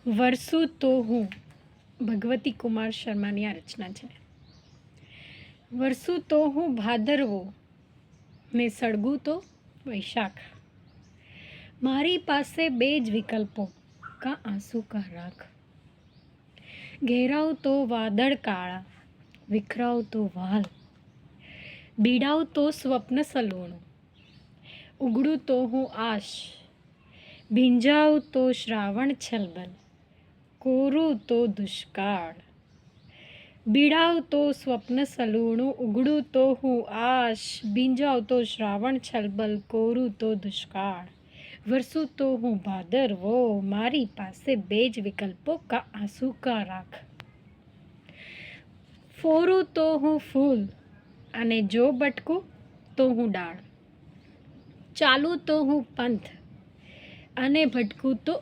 વરસું તો હું ભગવતી કુમાર શર્માની આ રચના છે. વરસું તો હું ભાદરવો ને સળગું તો વૈશાખ. મારી પાસે બે જ વિકલ્પો, કાં આંસુ કાં રાખ. ઘેરાવ તો વાદળ કાળા, વિખરાવ તો વાલ, બીડાવ તો સ્વપ્ન સલોણું, ઉગડું તો હું આશ, ભીંજાવ તો શ્રાવણ છલબલ, કોરું તો દુષ્કાળ. બીડાવ તો સ્વપ્ન સલૂણું, ઉગડું તો હું આશ, ભીંજાવ તો શ્રાવણ છલબલ, કોરું તો દુષ્કાળ. વરસું તો હું ભાદરવો, મારી પાસે બે જ વિકલ્પો, કાં આંસુ કાં રાખ. ફોરું તો હું ફૂલ અને જો ભટકું તો હું ડાળ. ચાલું તો હું પંથ અને ભટકું તો